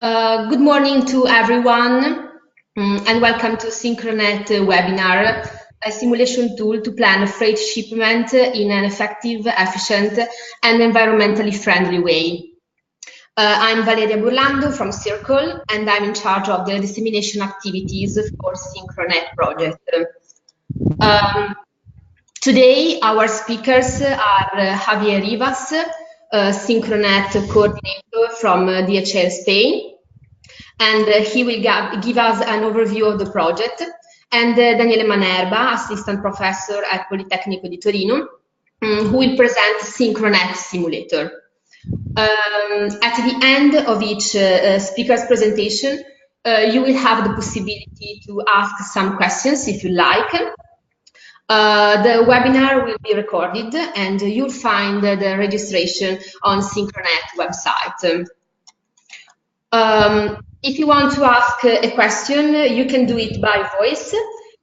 Good morning to everyone, and welcome to Synchro-Net webinar, a simulation tool to plan a freight shipment in an effective, efficient, and environmentally friendly way. I'm Valeria Burlando from Circle, and I'm in charge of the dissemination activities for Synchro-Net project. Today, our speakers are Javier Rivas, Synchro-Net coordinator from DHL Spain, and he will give us an overview of the project, and Daniele Manerba, assistant professor at Politecnico di Torino, who will present Synchro-Net simulator. At the end of each speaker's presentation, you will have the possibility to ask some questions if you like. The webinar will be recorded and you'll find the registration on Synchro-Net website. If you want to ask a question, you can do it by voice,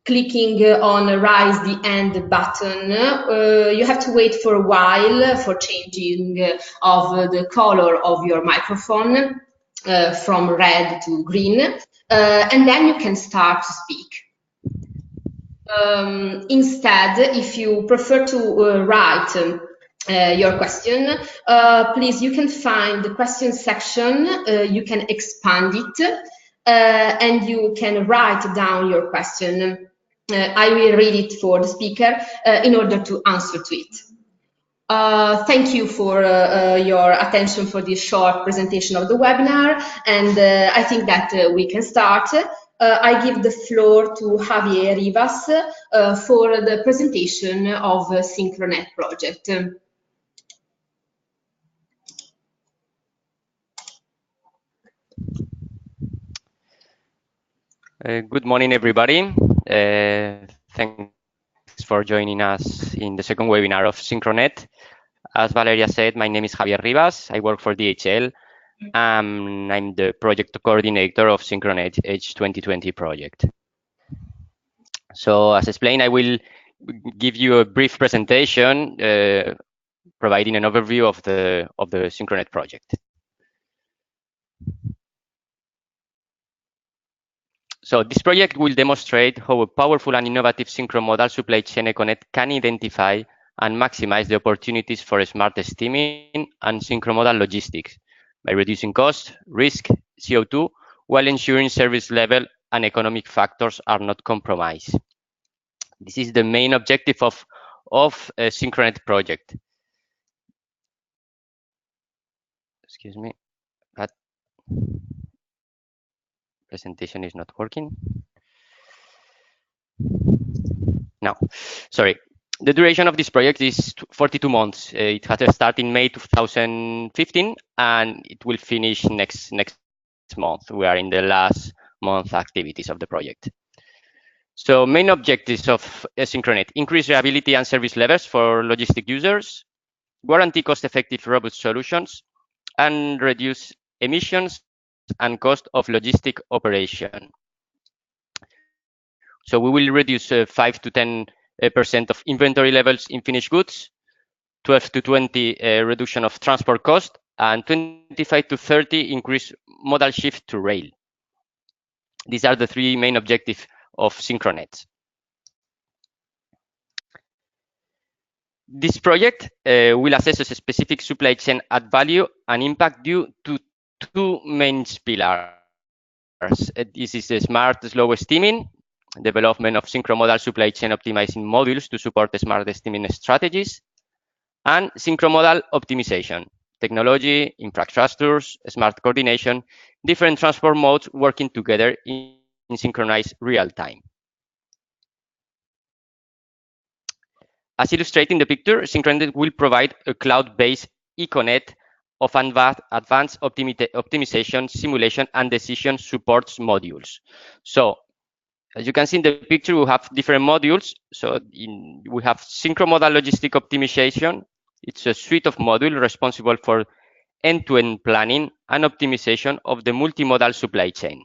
clicking on Raise the Hand button. You have to wait for a while for changing of the color of your microphone from red to green, and then you can start to speak. Instead, if you prefer to write your question, please, you can find the question section, you can expand it, and you can write down your question. I will read it for the speaker in order to answer to it. Thank you for your attention for this short presentation of the webinar, and I think that we can start. I give the floor to Javier Rivas for the presentation of Synchro-Net project. Good morning, everybody. Thanks for joining us in the second webinar of Synchro-Net. As Valeria said, my name is Javier Rivas. I work for DHL. I'm the project coordinator of Synchro-Net H2020 project. So, as explained, I will give you a brief presentation providing an overview of the Synchro-Net project. So this project will demonstrate how a powerful and innovative synchro-modal supply chain EcoNet can identify and maximize the opportunities for smart steaming and synchro-modal logistics by reducing cost, risk, CO2, while ensuring service level and economic factors are not compromised. This is the main objective of a Synchro-Net project. Excuse me, that presentation is not working. No, sorry. The duration of this project is 42 months. It has started in May 2015 and it will finish next month. We are in the last month activities of the project. So main objectives of Synchro-Net: increase reliability and service levels for logistic users, guarantee cost-effective robust solutions, and reduce emissions and cost of logistic operation. So we will reduce 5 to 10% of inventory levels in finished goods, 12 to 20 reduction of transport cost, and 25 to 30 increase modal shift to rail. These are the three main objectives of Synchro-Net. This project will assess a specific supply chain add value and impact due to two main pillars. This is the smart slow steaming, development of synchro-modal supply chain optimizing modules to support the smart steaming strategies, and synchro-modal optimization, technology, infrastructures, smart coordination, different transport modes working together in synchronized real time. As illustrated in the picture, Synchro-Net will provide a cloud-based EcoNet of advanced optimization, simulation, and decision supports modules. So, as you can see in the picture, we have different modules. So we have synchro-modal logistic optimization. It's a suite of modules responsible for end-to-end planning and optimization of the multimodal supply chain.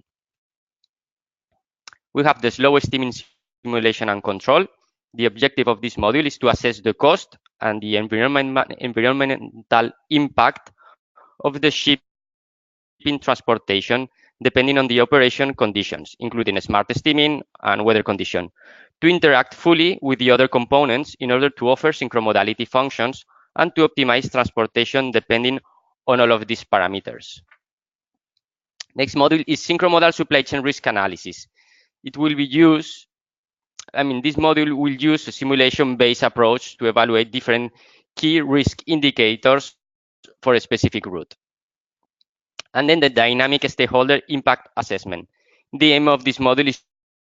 We have the slow steaming simulation and control. The objective of this module is to assess the cost and the environmental impact of the shipment shipping transportation depending on the operation conditions, including smart steaming and weather condition, to interact fully with the other components in order to offer synchromodality functions and to optimize transportation depending on all of these parameters. Next module is synchromodal supply chain risk analysis. It will be used, this module will use a simulation-based approach to evaluate different key risk indicators for a specific route. And then the dynamic stakeholder impact assessment. The aim of this module is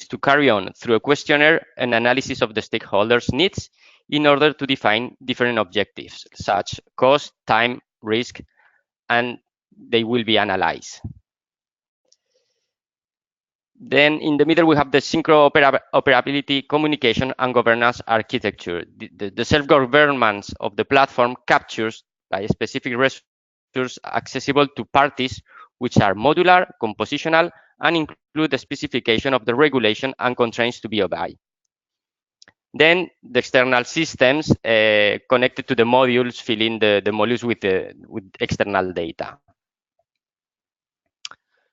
to carry on through a questionnaire and analysis of the stakeholders' needs in order to define different objectives, such cost, time, risk, and they will be analyzed. Then in the middle, we have the synchro-operability, communication, and governance architecture. The self-governance of the platform captures by specific resources accessible to parties which are modular, compositional, and include the specification of the regulation and constraints to be obeyed. Then the external systems connected to the modules, filling the modules with external data.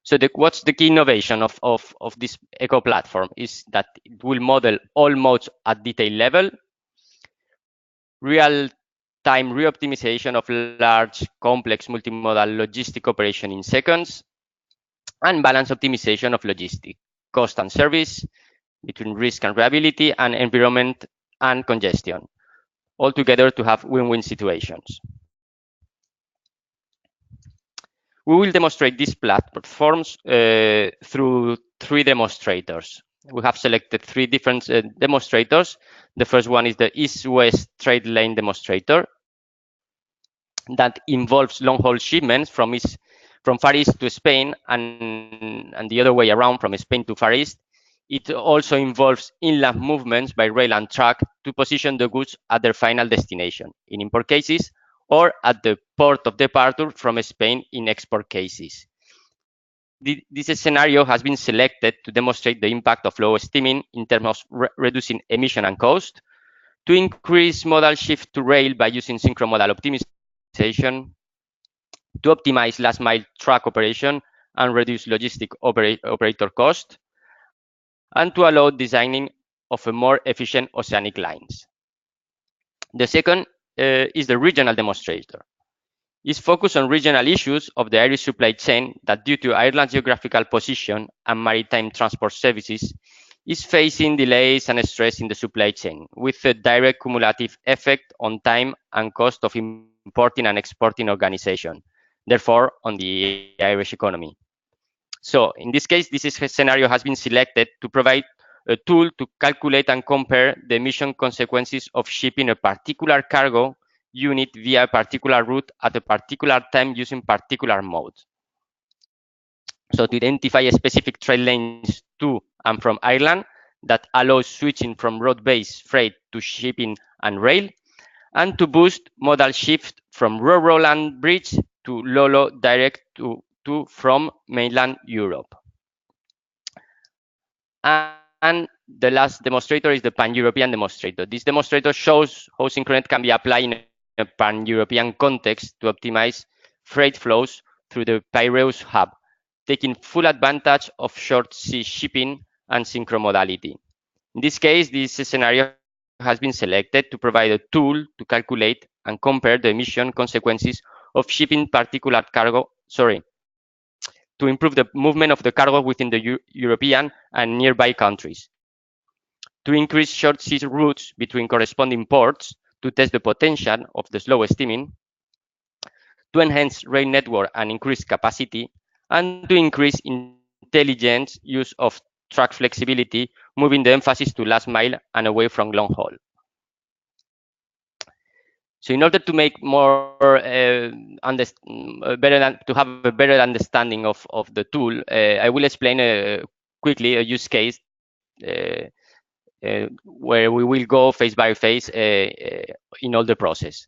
So what's the key innovation of this eco platform is that it will model all modes at detail level, real-time reoptimization of large, complex multimodal logistic operation in seconds, and balance optimization of logistic cost and service between risk and reliability and environment and congestion, all together to have win-win situations. We will demonstrate these platforms through 3 demonstrators. We have selected 3 different demonstrators. The first one is the East-West trade lane demonstrator that involves long-haul shipments from Far East to Spain and the other way around from Spain to Far East. It also involves inland movements by rail and truck to position the goods at their final destination in import cases, or at the port of departure from Spain in export cases. This scenario has been selected to demonstrate the impact of low steaming in terms of reducing emission and cost, to increase modal shift to rail by using synchromodal optimization, to optimize last mile truck operation and reduce logistic operator cost, and to allow designing of a more efficient oceanic lines. The second is the regional demonstrator. It's focused on regional issues of the Irish supply chain that, due to Ireland's geographical position and maritime transport services, is facing delays and stress in the supply chain, with a direct cumulative effect on time and cost of importing and exporting organization, therefore on the Irish economy. So in this case, this scenario has been selected to provide a tool to calculate and compare the emission consequences of shipping a particular cargo unit via a particular route at a particular time using particular modes. So to identify specific trade lanes to and from Ireland that allows switching from road-based freight to shipping and rail, and to boost modal shift from rural land bridge to Lolo direct to from mainland Europe. And the last demonstrator is the pan-European demonstrator. This demonstrator shows how Synchro-Net can be applied in a pan-European context to optimize freight flows through the Piraeus hub, taking full advantage of short sea shipping and synchromodality. In this case, this scenario has been selected to provide a tool to calculate and compare the emission consequences of shipping particular cargo, to improve the movement of the cargo within the European and nearby countries, to increase short sea routes between corresponding ports to test the potential of the slow steaming, to enhance rail network and increase capacity, and to increase intelligent use of track flexibility, moving the emphasis to last mile and away from long haul. So in order to make more to have a better understanding of the tool, I will explain quickly a use case where we will go phase by phase in all the process.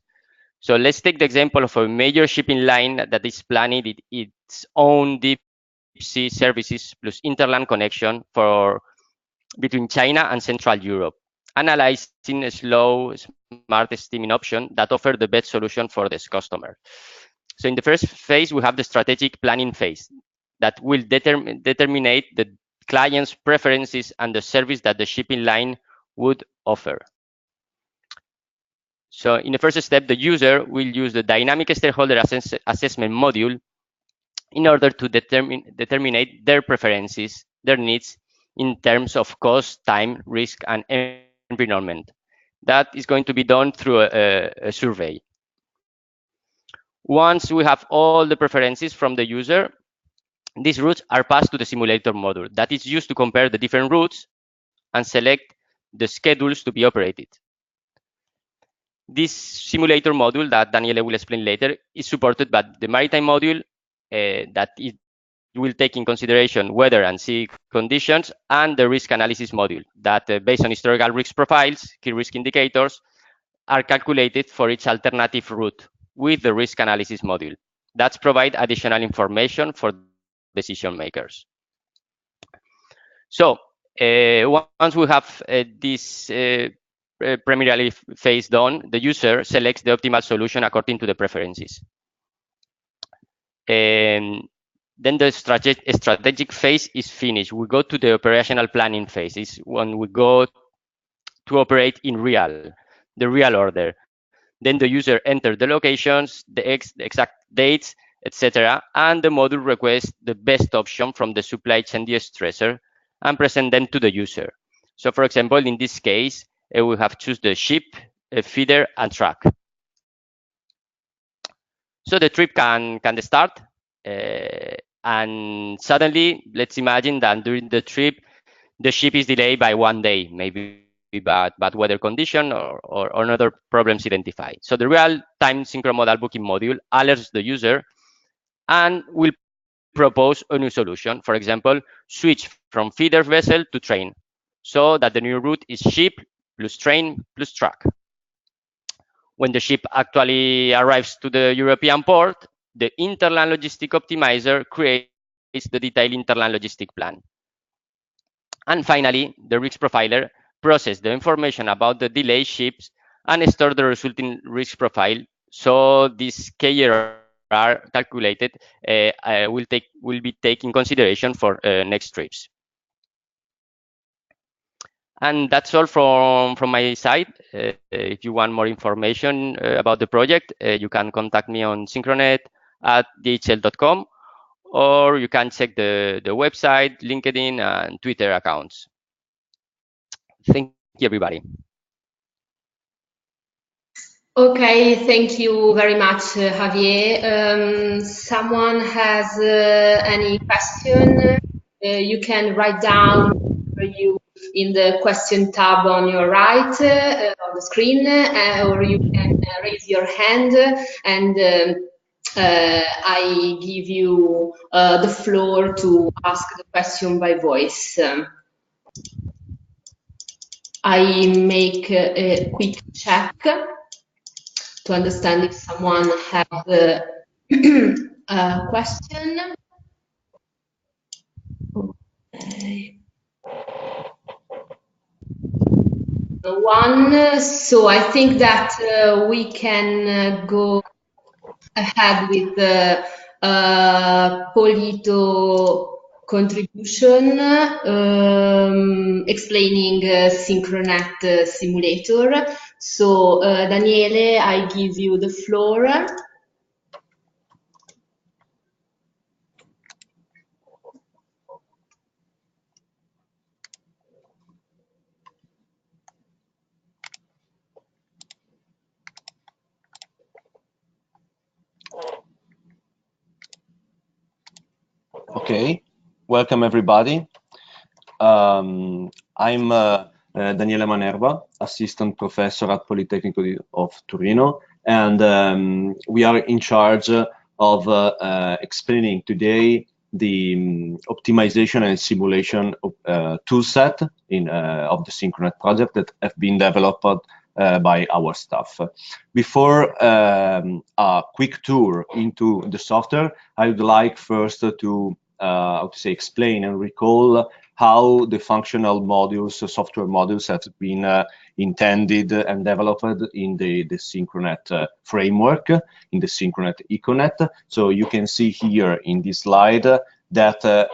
So let's take the example of a major shipping line that is planning its own deep sea services plus interland connection between China and Central Europe, analyzing a slow, smart steaming option that offers the best solution for this customer. So in the first phase, we have the strategic planning phase that will determine the client's preferences and the service that the shipping line would offer. So in the first step, the user will use the dynamic stakeholder assessment module in order to determine their preferences, their needs in terms of cost, time, risk, and environment. That is going to be done through a survey. Once we have all the preferences from the user, these routes are passed to the simulator module that is used to compare the different routes and select the schedules to be operated. This simulator module that Daniele will explain later is supported by the maritime module that it will take in consideration weather and sea conditions, and the risk analysis module that based on historical risk profiles, key risk indicators, are calculated for each alternative route with the risk analysis module. That's provide additional information for decision makers. So once we have this preliminary phase done, the user selects the optimal solution according to the preferences. And then the strategic phase is finished. We go to the operational planning phase. It's when we go to operate in the real order. Then the user enters the locations, the exact dates, etc. And the module requests the best option from the supply chain de-stressor and present them to the user. So for example, in this case, we have choose the ship, feeder, and track. So the trip can start, and suddenly, let's imagine that during the trip, the ship is delayed by 1 day, maybe bad weather condition or other problems identified. So the real-time synchro-modal booking module alerts the user and will propose a new solution. For example, switch from feeder vessel to train, so that the new route is ship plus train plus truck. When the ship actually arrives to the European port, the interland logistic optimizer creates the detailed interland logistic plan. And finally, the risk profiler processes the information about the delayed ships and stores the resulting risk profile. So this KRR calculated will be taken consideration for next trips. And that's all from my side. If you want more information about the project, you can contact me on Synchro-Net at dhl.com, or you can check the website, LinkedIn, and Twitter accounts. Thank you, everybody. Okay, thank you very much, Javier. Someone has any question? You can write down for you in the question tab on your right on the screen, or you can raise your hand and I give you the floor to ask the question by voice. I make a quick check to understand if someone has a question. Okay. No one, so I think that we can go ahead with the Polito contribution explaining Synchro-Net simulator. So Daniele, I give you the floor. Okay, welcome everybody. I'm Daniele Manerva, assistant professor at Politecnico of Torino, and we are in charge of explaining today the optimization and simulation toolset of the Synchro-Net project that have been developed by our staff. Before a quick tour into the software, I would like first to how to say, explain and recall how the functional modules, software modules, have been intended and developed in the Synchro-Net framework, in the Synchro-Net EcoNet. So you can see here in this slide that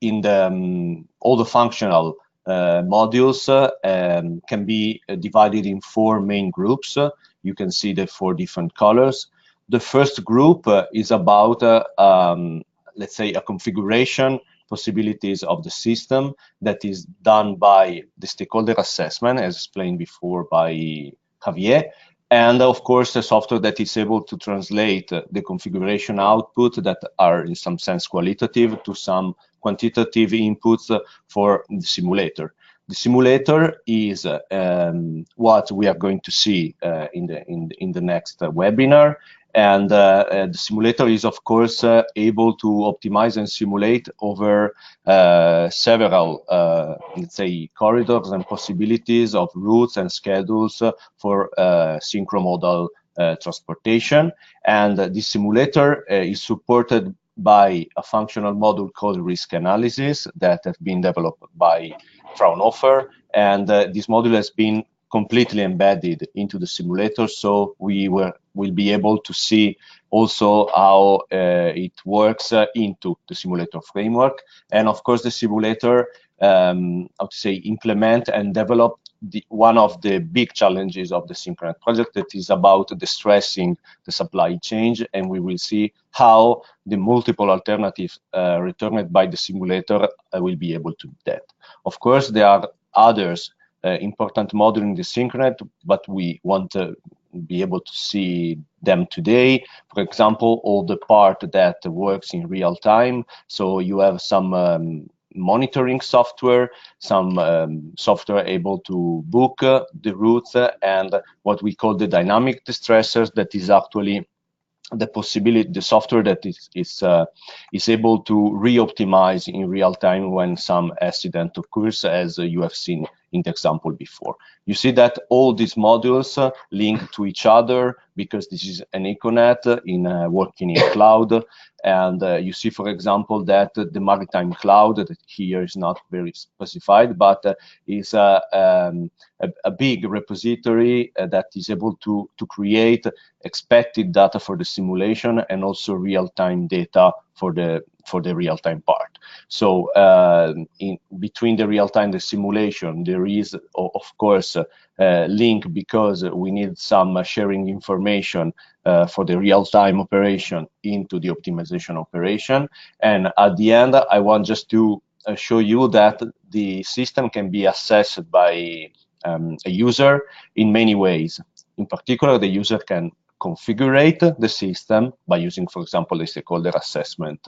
in the all the functional modules can be divided in 4 main groups. You can see the 4 different colors. The first group is about, let's say, a configuration possibilities of the system that is done by the stakeholder assessment, as explained before by Javier. And of course, a software that is able to translate the configuration output that are in some sense qualitative to some quantitative inputs for the simulator. The simulator is what we are going to see in the next webinar. And the simulator is, of course, able to optimize and simulate over several, let's say, corridors and possibilities of routes and schedules for synchromodal transportation. And this simulator is supported by a functional module called risk analysis that has been developed by Fraunhofer. And this module has been completely embedded into the simulator, so we will be able to see also how it works into the simulator framework. And of course, the simulator, how to say, implement and develop one of the big challenges of the Synchro-Net project, that is about distressing the supply chain, and we will see how the multiple alternatives returned by the simulator will be able to do that. Of course, there are others important module in the Synchro-Net, but we want to be able to see them today. For example, all the part that works in real time. So you have some monitoring software, some software able to book the routes, and what we call the dynamic distressors, that is actually the possibility, the software that is able to re-optimize in real time when some accident occurs, as you have seen in the example before. You see that all these modules link to each other because this is an EcoNet in working in cloud. And you see, for example, that the maritime cloud, that here is not very specified, but is a big repository that is able to create expected data for the simulation and also real-time data for the real-time part. So in between the real-time and the simulation, there is, of course, a link because we need some sharing information for the real-time operation into the optimization operation. And at the end, I want just to show you that the system can be assessed by a user in many ways. In particular, the user can configure the system by using, for example, the stakeholder assessment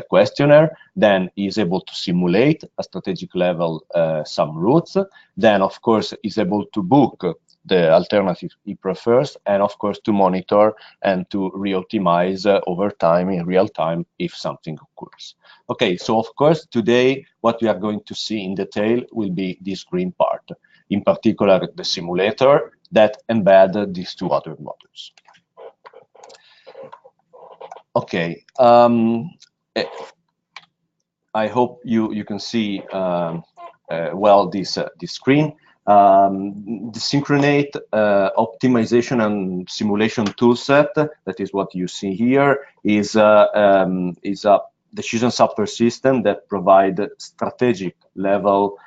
questionnaire. Then is able to simulate at strategic level some routes. Then, of course, is able to book the alternative he prefers, and of course to monitor and to re-optimize over time in real time if something occurs. Okay, so of course today what we are going to see in detail will be this green part, in particular the simulator that embed these 2 other modules. Okay, I hope you can see well this screen. The Synchro-Net optimization and simulation toolset, that is what you see here, is a decision software system that provides strategic level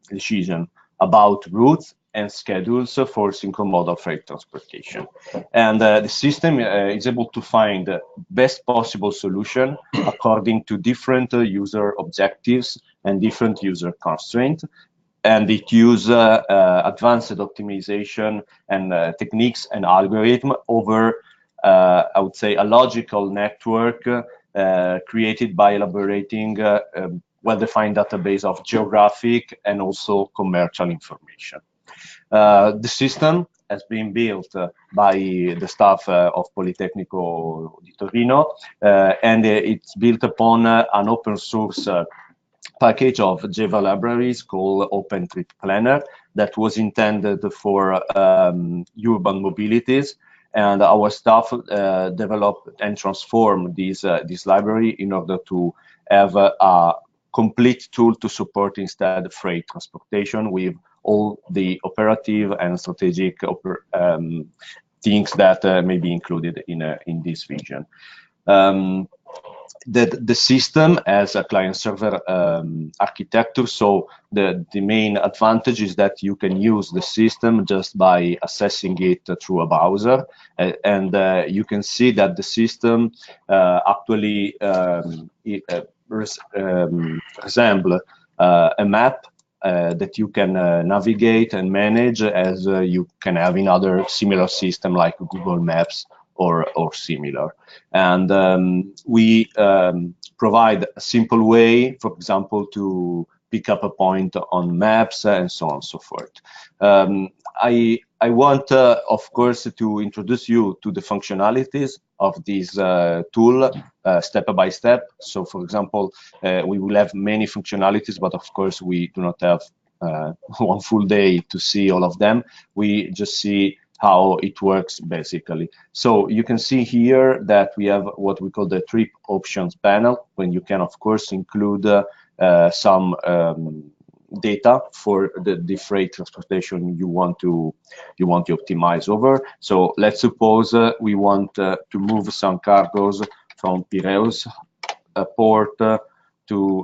decision about routes and schedules for synchromodal freight transportation. And the system is able to find the best possible solution according to different user objectives and different user constraints. And it uses advanced optimization and techniques and algorithm over, I would say, a logical network created by elaborating well-defined database of geographic and also commercial information. The system has been built by the staff of Politecnico di Torino, and it's built upon an open source package of Java libraries called Open Trip Planner that was intended for urban mobilities. And our staff developed and transformed this library in order to have a complete tool to support instead freight transportation with all the operative and strategic things that may be included in this vision. The system has a client-server architecture, so the main advantage is that you can use the system just by accessing it through a browser, and you can see that the system actually resembles a map that you can navigate and manage as you can have in other similar systems like Google Maps or similar. And we provide a simple way, for example, to pick up a point on maps and so on and so forth. I want, of course, to introduce you to the functionalities of this tool step by step. So, for example, we will have many functionalities, but of course, we do not have one full day to see all of them. We just see how it works basically. So you can see here that we have what we call the trip options panel, when you can of course include some data for the freight transportation you want to optimize over. So let's suppose we want to move some cargos from Piraeus port to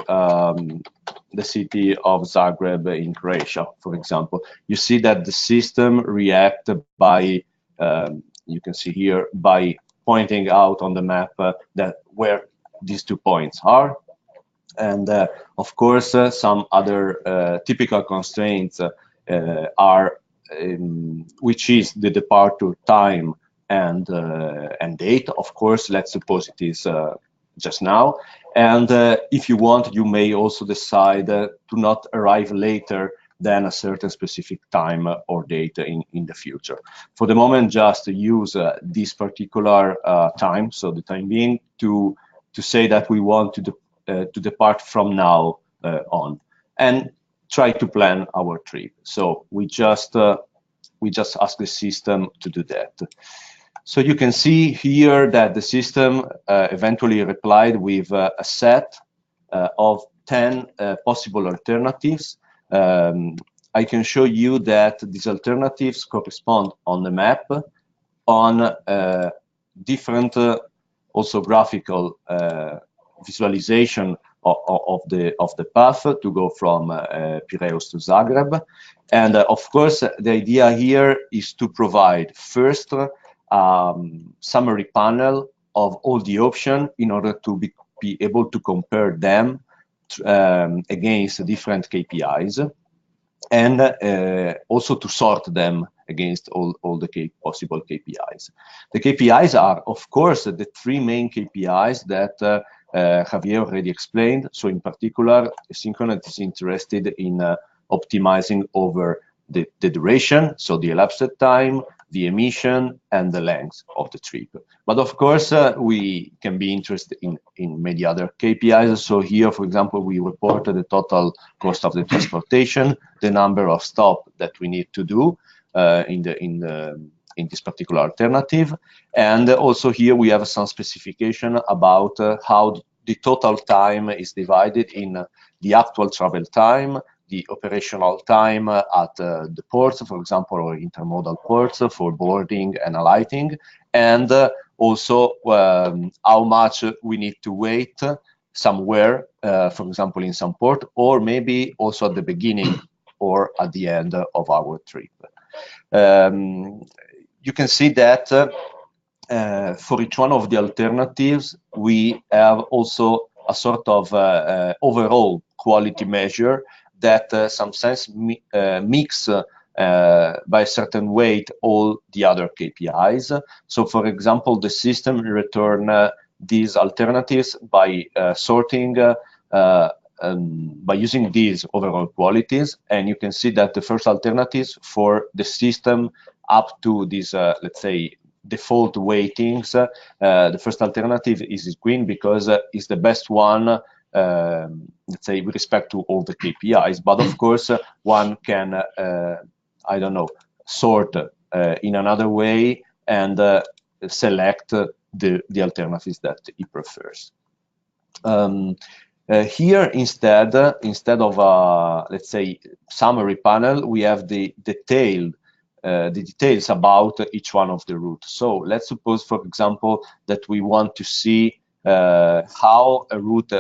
the city of Zagreb in Croatia, for example. You see that the system reacts by, you can see here, by pointing out on the map that where these 2 points are. And of course, some other typical constraints are, which is the departure time and date. Of course, let's suppose it is just now. And if you want, you may also decide to not arrive later than a certain specific time or date in the future. For the moment, just use this particular time, so the time being, to say that we want to depart from now on, and try to plan our trip. So we just ask the system to do that. So you can see here that the system eventually replied with a set of 10 possible alternatives. I can show you that these alternatives correspond on the map on different also graphical visualization of the path to go from Piraeus to Zagreb. And of course, the idea here is to provide first summary panel of all the options in order to be able to compare them against different KPIs, and also to sort them against all the possible KPIs. The KPIs are, of course, the 3 main KPIs that Javier already explained. So in particular, Synchro-Net is interested in optimizing over the duration, so the elapsed time, the emission, and the length of the trip. But of course, we can be interested in many other KPIs. So here, for example, we reported the total cost of the transportation, the number of stops that we need to do in this particular alternative. And also here we have some specification about how the total time is divided in the actual travel time, the operational time at the ports, for example, or intermodal ports for boarding and alighting, and also how much we need to wait somewhere, for example, in some port, or maybe also at the beginning or at the end of our trip. You can see that for each one of the alternatives, we have also a sort of overall quality measure that some sense mix by a certain weight all the other KPIs. So for example, the system return these alternatives by sorting by using these overall qualities, and you can see that the first alternatives for the system up to these let's say default weightings, the first alternative is green because it's the best one, let's say, with respect to all the KPIs. But of course, one can, I don't know, sort in another way and select the alternatives that he prefers. Here, instead of let's say summary panel, we have the details about each one of the routes. So let's suppose, for example, that we want to see how a route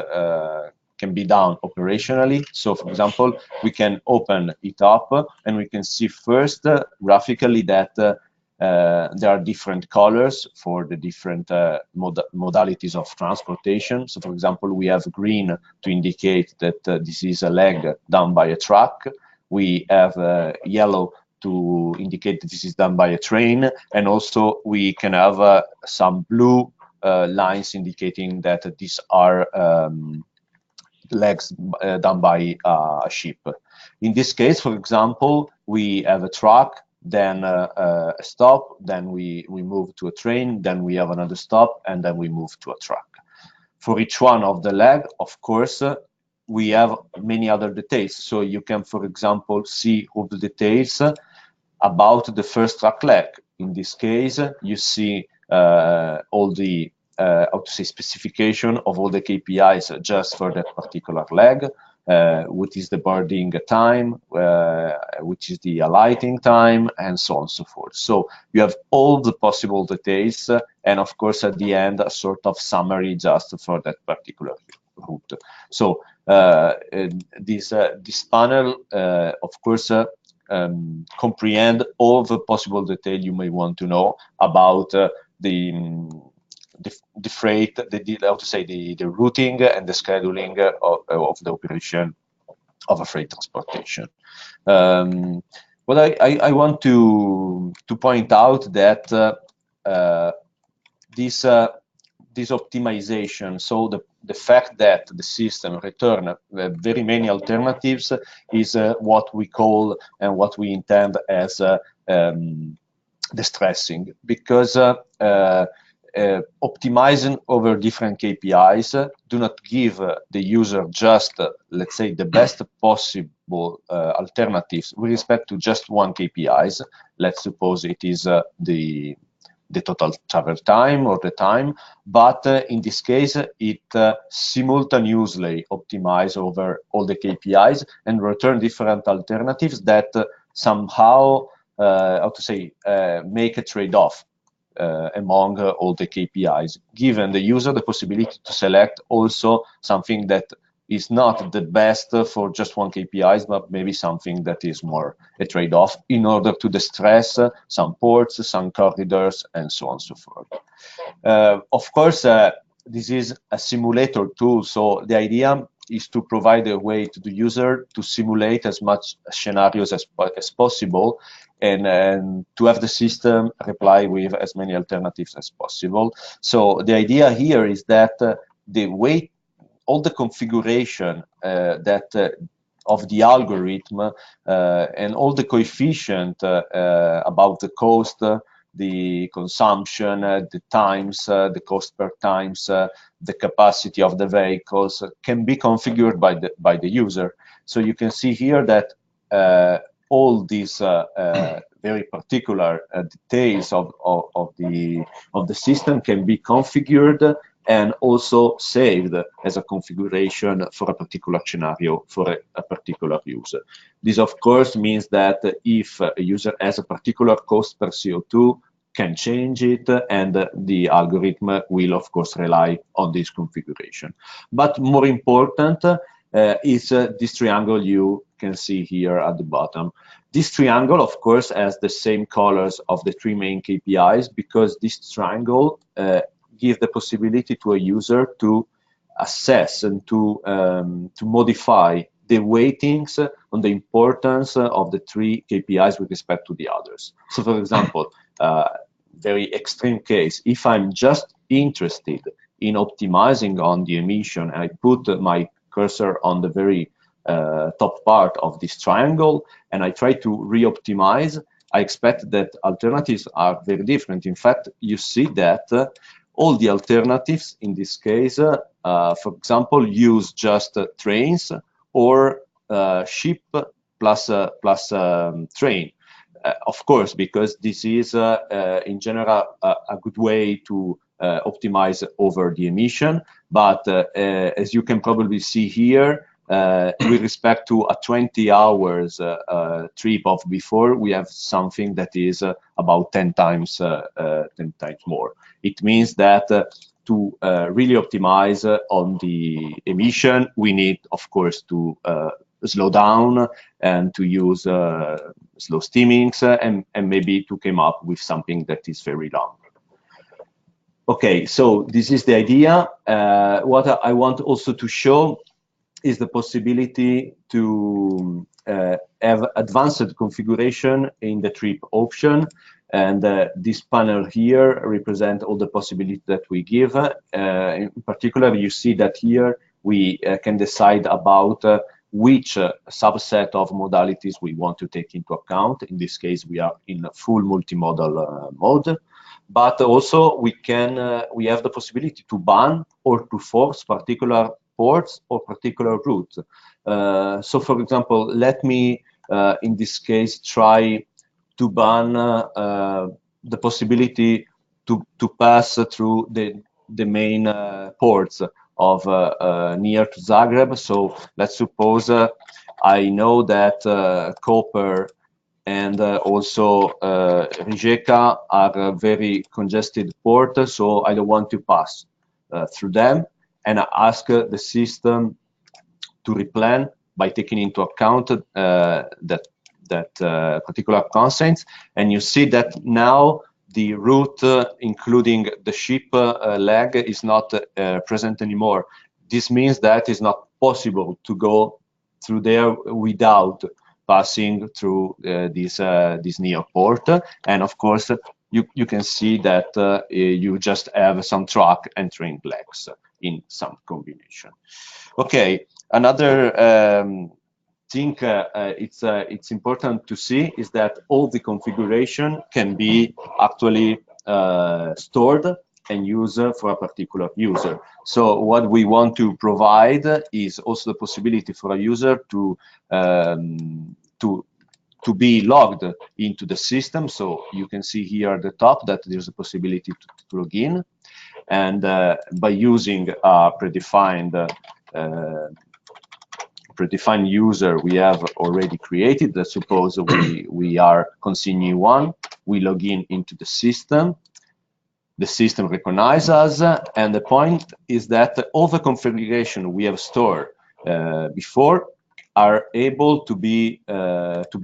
can be done operationally. So, for example, we can open it up and we can see first graphically that there are different colors for the different modalities of transportation. So, for example, we have green to indicate that this is a leg done by a truck. We have yellow to indicate that this is done by a train. And also we can have some blue lines indicating that these are legs done by a ship. In this case, for example, we have a truck, then a stop, then we move to a train, then we have another stop, and then we move to a truck. For each one of the leg, of course, we have many other details. So you can, for example, see all the details about the first truck leg. In this case, you see all the how to say specification of all the KPIs just for that particular leg. What is the boarding time, which is the alighting time, and so on and so forth. So you have all the possible details, and of course at the end a sort of summary just for that particular route. So this panel, of course, comprehend all the possible detail you may want to know about the freight, how to say, the routing and the scheduling of the operation of a freight transportation. What I want to point out that this optimization, so the fact that the system return very many alternatives is what we call and what we intend as distressing, because optimizing over different KPIs do not give the user just, let's say, the best possible alternatives with respect to just one KPIs. Let's suppose it is the total travel time or the time, but in this case, it simultaneously optimize over all the KPIs and return different alternatives that somehow, how to say, make a trade-off among all the KPIs, giving the user the possibility to select also something that is not the best for just one KPIs, but maybe something that is more a trade-off in order to distress some ports, some corridors, and so on and so forth. Of course, this is a simulator tool, so the idea is to provide a way to the user to simulate as much scenarios as possible, and to have the system reply with as many alternatives as possible. So the idea here is that the way all the configuration of the algorithm and all the coefficient about the cost, the consumption, the times, the cost per times, the capacity of the vehicles can be configured by the user. So you can see here that all these very particular details of the system can be configured and also saved as a configuration for a particular scenario for a particular user. This, of course, means that if a user has a particular cost per CO2, can change it, and the algorithm will, of course, rely on this configuration. But more important is this triangle you can see here at the bottom. This triangle, of course, has the same colors of the three main KPIs, because this triangle give the possibility to a user to assess and to modify the weightings on the importance of the three KPIs with respect to the others. So, for example, very extreme case, if I'm just interested in optimizing on the emission, and I put my cursor on the very top part of this triangle, and I try to re-optimize, I expect that alternatives are very different. In fact, you see that all the alternatives in this case, for example, use just trains or ship plus train. Of course, because this is in general a good way to optimize over the emission. But as you can probably see here, with respect to a 20 hours trip of before, we have something that is about 10 times more. It means that to really optimize on the emission, we need, of course, to slow down and to use slow steamings and maybe to come up with something that is very long. Okay, so this is the idea. What I want also to show is the possibility to have advanced configuration in the trip option. And this panel here represents all the possibilities that we give. In particular, you see that here we can decide about which subset of modalities we want to take into account. In this case, we are in a full multimodal mode. But also we have the possibility to ban or to force particular ports or particular routes. So for example, let me in this case try to ban the possibility to pass through the main ports of near to Zagreb. So let's suppose I know that Koper and also Rijeka are a very congested port, so I don't want to pass through them. And I ask the system to replan by taking into account that particular constraints. And you see that now the route, including the ship leg, is not present anymore. This means that it's not possible to go through there without passing through this near port. And of course, you can see that you just have some truck and train legs in some combination. Okay, another thing it's important to see is that all the configuration can be actually stored and used for a particular user. So what we want to provide is also the possibility for a user to be logged into the system. So you can see here at the top that there's a possibility to log in, and by using a predefined user we have already created. Let's suppose we are consignee one, we log in into the system recognizes us, and the point is that all the configuration we have stored before are able to be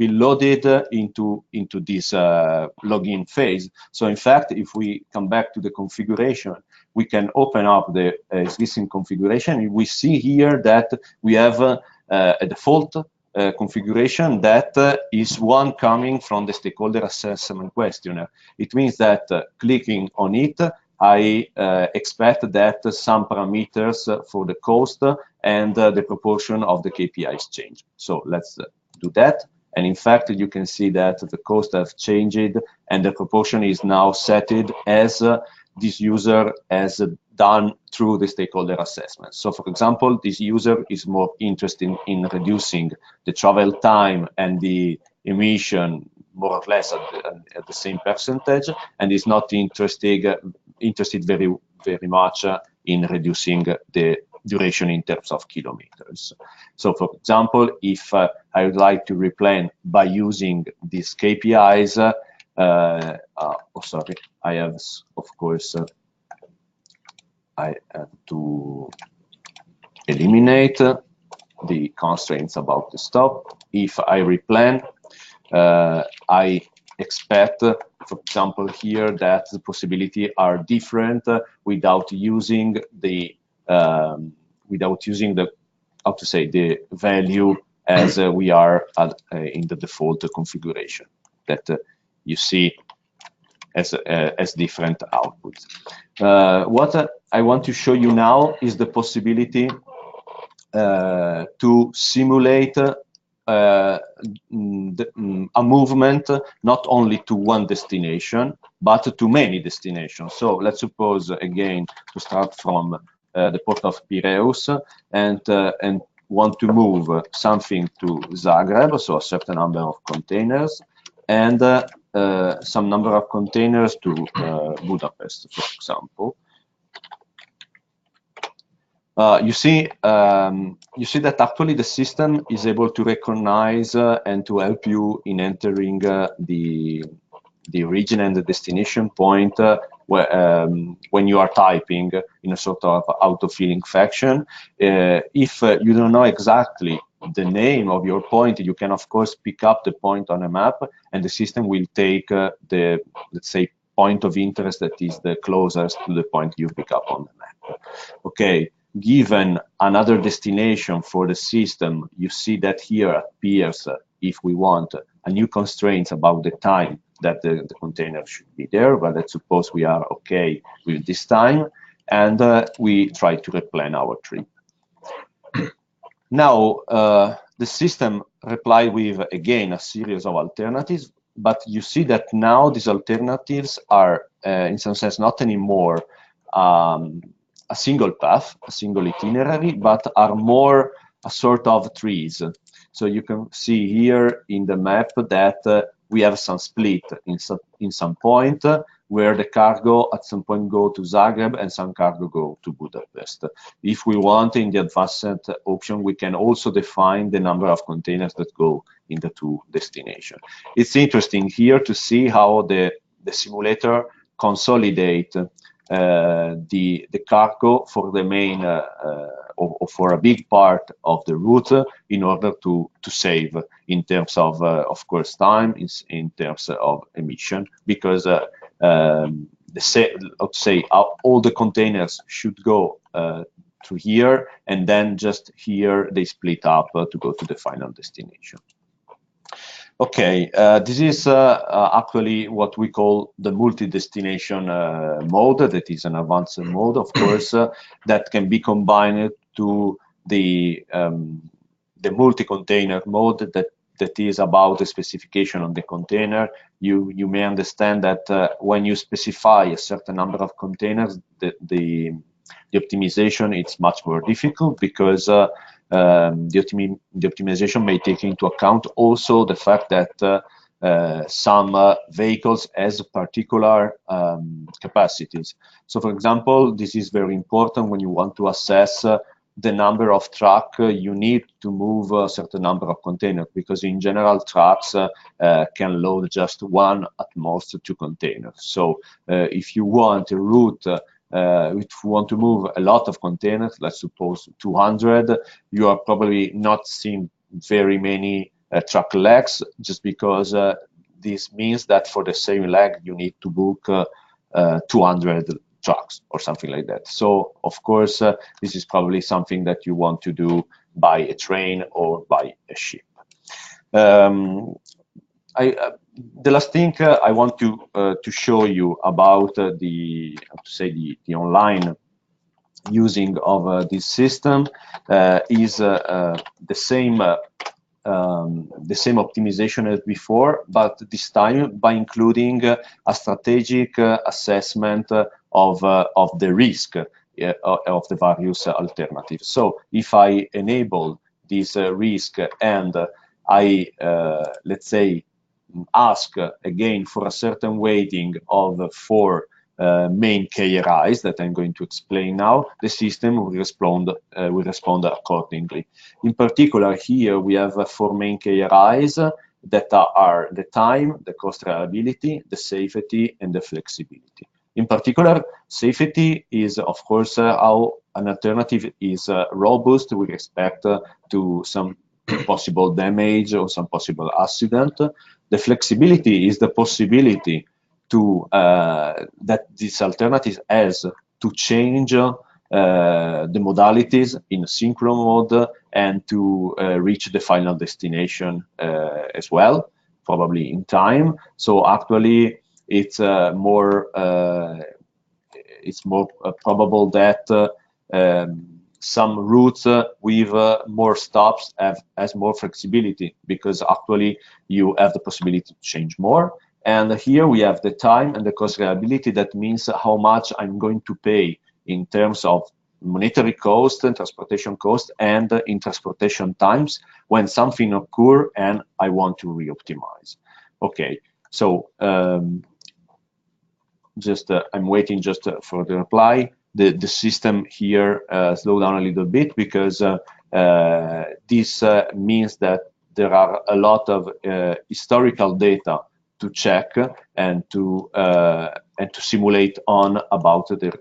loaded into this login phase. So in fact, if we come back to the configuration, we can open up the existing configuration. We see here that we have a default configuration that is one coming from the stakeholder assessment questionnaire. It means that clicking on it, I expect that some parameters for the cost and the proportion of the KPIs change. So let's do that. And in fact, you can see that the cost have changed and the proportion is now set as this user has done through the stakeholder assessment. So for example, this user is more interested in reducing the travel time and the emission more or less at the same percentage, and is not interested very much in reducing the duration in terms of kilometers. So for example, if I would like to replan by using these KPIs, oh sorry, I have, of course, I have to eliminate the constraints about the stop. If I replan, I expect, for example, here that the possibility are different without using the how to say, the value as we are in the default configuration that you see as different outputs. What I want to show you now is the possibility to simulate a movement not only to one destination but to many destinations. So let's suppose again to start from the port of Piraeus and want to move something to Zagreb, so a certain number of containers, and some number of containers to Budapest, for example. you see that actually the system is able to recognize and to help you in entering the origin and the destination point when you are typing in a sort of auto-filling fashion. If you don't know exactly the name of your point, you can of course pick up the point on a map, and the system will take the, let's say, point of interest that is the closest to the point you pick up on the map. Okay, given another destination for the system, you see that here appears, if we want, a new constraint about the time that the container should be there, but let's suppose we are okay with this time, and we try to replan our trip. Now, the system replied with, again, a series of alternatives, but you see that now these alternatives are, in some sense, not anymore a single path, a single itinerary, but are more a sort of trees. So you can see here in the map that we have some split in some point where the cargo at some point go to Zagreb and some cargo go to Budapest. If we want, in the advanced option, we can also define the number of containers that go in the two destinations. It's interesting here to see how the simulator consolidate the cargo for the main or for a big part of the route in order to save in terms of course, time, in terms of emission, because let's say all the containers should go to here, and then just here they split up to go to the final destination. Okay, this is actually what we call the multi-destination mode. That is an advanced mode, of course, that can be combined to the multi-container mode that is about the specification on the container. You may understand that when you specify a certain number of containers, the optimization is much more difficult, because the optimization may take into account also the fact that some vehicles has particular capacities. So, for example, this is very important when you want to assess the number of trucks you need to move a certain number of containers, because in general trucks can load just one, at most two containers. So if you want a route, if you want to move a lot of containers, let's suppose 200, you are probably not seeing very many truck legs, just because this means that for the same leg you need to book 200 trucks or something like that. So of course this is probably something that you want to do by a train or by a ship. The last thing I want to show you about the online using of this system is the same optimization as before, but this time by including a strategic assessment of the risk of the various alternatives. So if I enable this risk and I, let's say, ask again for a certain weighting of 4 main KRIs that I'm going to explain now, the system will respond accordingly. In particular, here we have 4 main KRIs that are the time, the cost reliability, the safety, and the flexibility. In particular, safety is, of course, how an alternative is robust with respect to some possible damage or some possible accident. The flexibility is the possibility to that this alternative has to change the modalities in synchro mode and to reach the final destination as well, probably in time. So actually, it's more probable that some routes with more stops has more flexibility, because actually you have the possibility to change more. And here we have the time and the cost reliability. That means how much I'm going to pay in terms of monetary cost and transportation cost, and in transportation times when something occurs and I want to re-optimize. Okay, so I'm waiting just for the reply. the system here slow down a little bit, because this means that there are a lot of historical data to check and to simulate on about the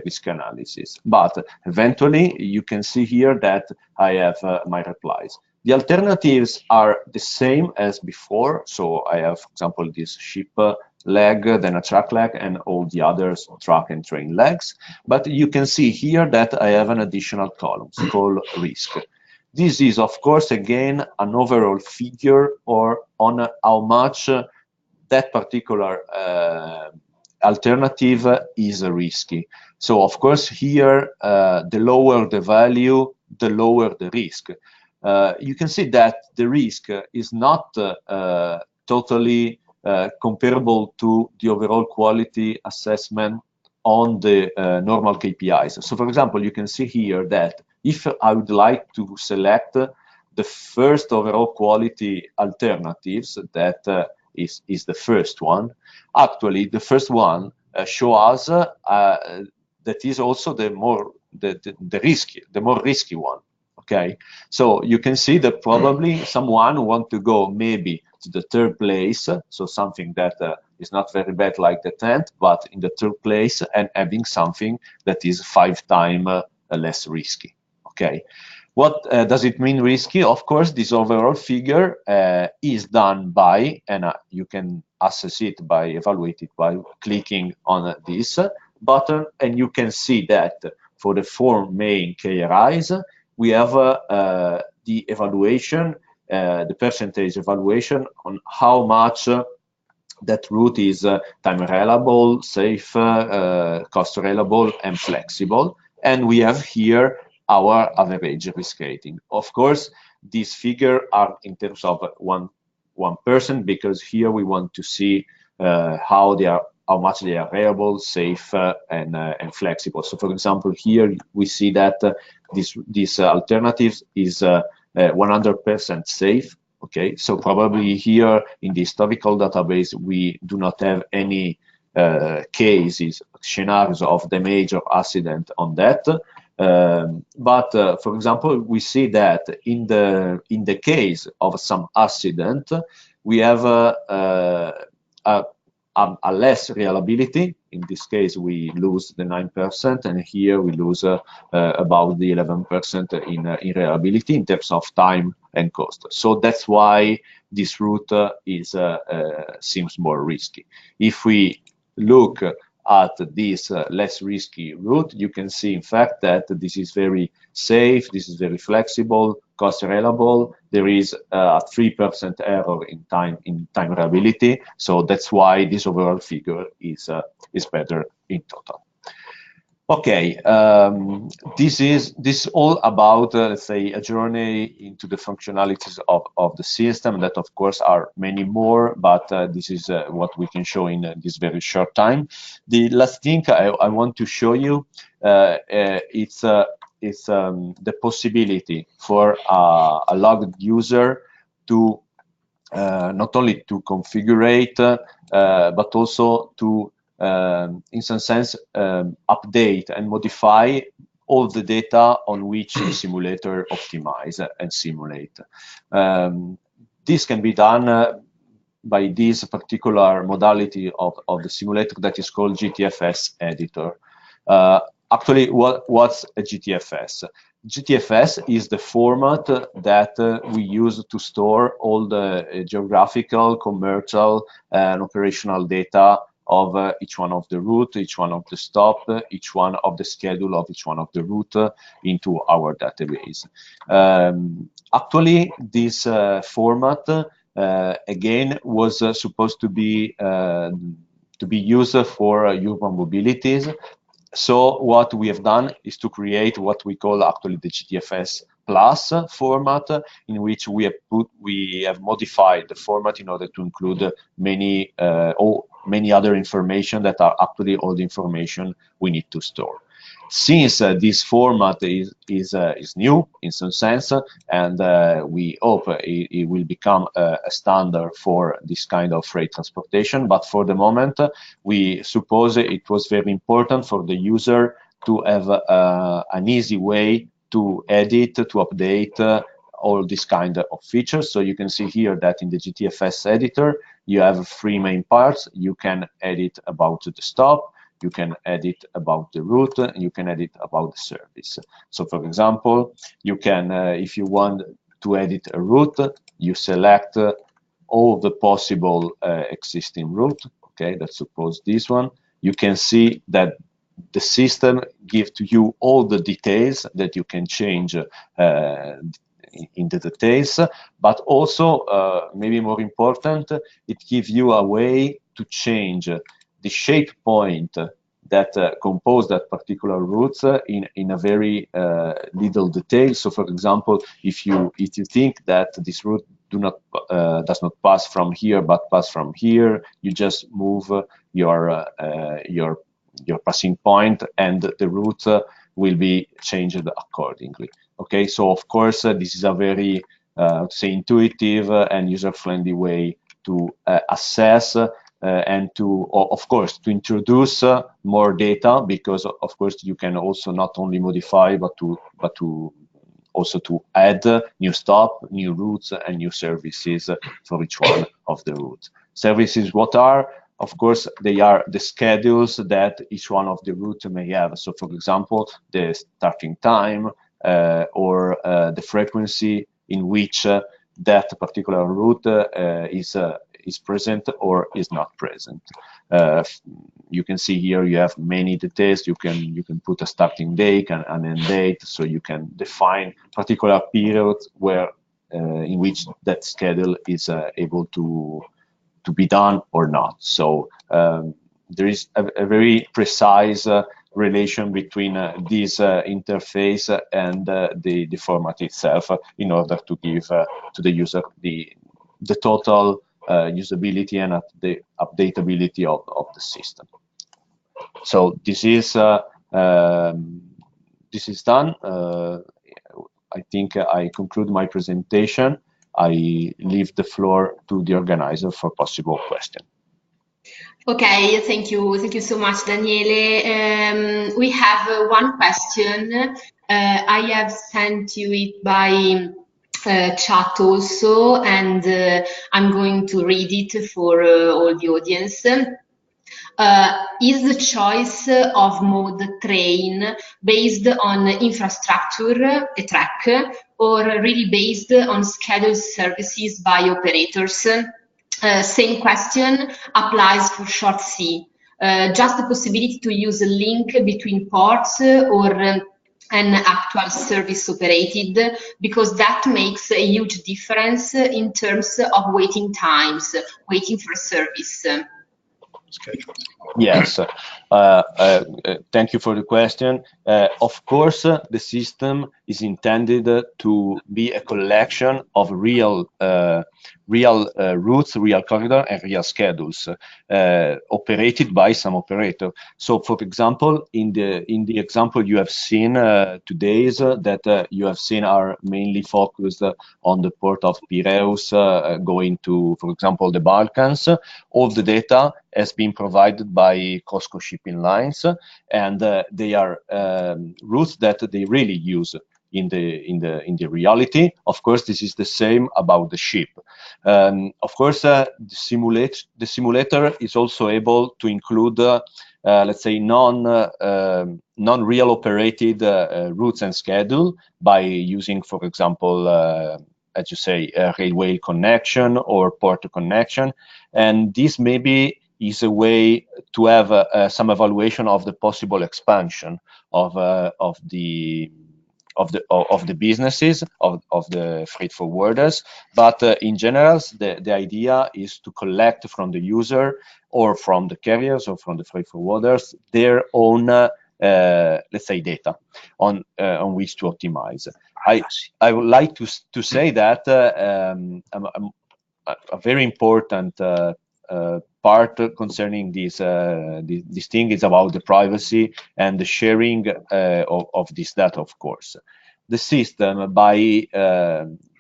risk analysis. But eventually, you can see here that I have my replies. The alternatives are the same as before. So I have, for example, this ship leg, then a truck leg, and all the others, truck and train legs. But you can see here that I have an additional column called risk. This is, of course, again, an overall figure or on how much that particular alternative is risky. So, of course, here, the lower the value, the lower the risk. You can see that the risk is not totally comparable to the overall quality assessment on the normal KPIs. So, for example, you can see here that if I would like to select the first overall quality alternatives, that is the first one. Actually, the first one show us that is also the more risky one. Okay, so you can see that probably someone want to go maybe to the third place, so something that is not very bad like the 10th, but in the third place, and having something that is 5 times less risky. Okay, what does it mean risky? Of course, this overall figure is done by, and you can assess it by, evaluate it by clicking on this button, and you can see that for the 4 main KRIs, we have the evaluation, the percentage evaluation on how much that route is time reliable, safe, cost reliable, and flexible. And we have here our average risk rating. Of course, these figures are in terms of 1%, because here we want to see how much they are reliable, safe, and flexible. So, for example, here we see that this alternative is 100% safe. Okay, so probably here in the historical database we do not have any cases, scenarios of damage or accident on that. But for example, we see that in the case of some accident, we have a less reliability. In this case, we lose the 9%, and here we lose about the 11% in reliability in terms of time and cost. So that's why this route seems more risky. If we look at this less risky route, you can see, in fact, that this is very safe, this is very flexible, cost reliable. There is a 3% error in time reliability. So that's why this overall figure is better in total. Okay, this is all about, let's say, a journey into the functionalities of the system, that of course are many more, but this is what we can show in this very short time. The last thing I want to show you, it's the possibility for a logged user to not only to configure, but also to in some sense, update and modify all the data on which the simulator optimize and simulate. This can be done by this particular modality of the simulator that is called GTFS editor. Actually, what's a GTFS? GTFS is the format that we use to store all the geographical, commercial, and operational data of each one of the route, each one of the stop, each one of the schedule of each one of the route into our database. Actually, this format again was supposed to be used for urban mobilities. So what we have done is to create what we call actually the GTFS Plus format, in which we have modified the format in order to include many other information that are actually all the information we need to store. Since this format is new in some sense, and we hope it will become a standard for this kind of freight transportation, but for the moment, we suppose it was very important for the user to have an easy way to edit, to update all these kind of features. So you can see here that in the GTFS editor, you have 3 main parts. You can edit about the stop, you can edit about the route, and you can edit about the service. So for example, you can, if you want to edit a route, you select all the possible existing route. Okay, let's suppose this one. You can see that the system gives to you all the details that you can change in the details, but also, maybe more important, it gives you a way to change the shape point that compose that particular route in a very little detail. So, for example, if you think that this route does not pass from here but pass from here, you just move your passing point, and the route will be changed accordingly. Okay, so of course this is a very say intuitive and user-friendly way to assess and to, of course, to introduce more data, because of course you can also not only modify but to also to add new stop, new routes, and new services for each one of the routes. Services, what are? Of course, they are the schedules that each one of the routes may have. So, for example, the starting time or the frequency in which that particular route is present or is not present. You can see here you have many details. You can put a starting date and an end date, so you can define particular periods where in which that schedule is able to be done or not. So there is a very precise relation between this interface and the format itself, in order to give to the user the total usability and the updatability of the system. So this is done. I think I conclude my presentation. I leave the floor to the organizer for possible question. Okay, thank you so much, Daniele. We have one question. I have sent you it by chat also, and I'm going to read it for all the audience. Is the choice of mode train based on infrastructure, a track, or really based on scheduled services by operators? Same question applies for short C. Just the possibility to use a link between ports or an actual service operated, because that makes a huge difference in terms of waiting times, waiting for service. Yes, thank you for the question. Of course, the system is intended to be a collection of real routes, real corridor, and real schedules operated by some operator. So, for example, in the example you have seen today, that you have seen are mainly focused on the port of Piraeus going to, for example, the Balkans. All the data has been provided by COSCO shipping lines, and they are routes that they really use in the reality. Of course, this is the same about the ship. Of course, the simulator is also able to include, let's say, non-real operated routes and schedule by using, for example, as you say, a railway connection or port connection, and this maybe is a way to have some evaluation of the possible expansion of the businesses of the freight forwarders. But in general, the idea is to collect from the user or from the carriers or from the freight forwarders their own let's say data on which to optimize. I would like to say that a very important part concerning this thing is about the privacy and the sharing of this data. Of course, the system by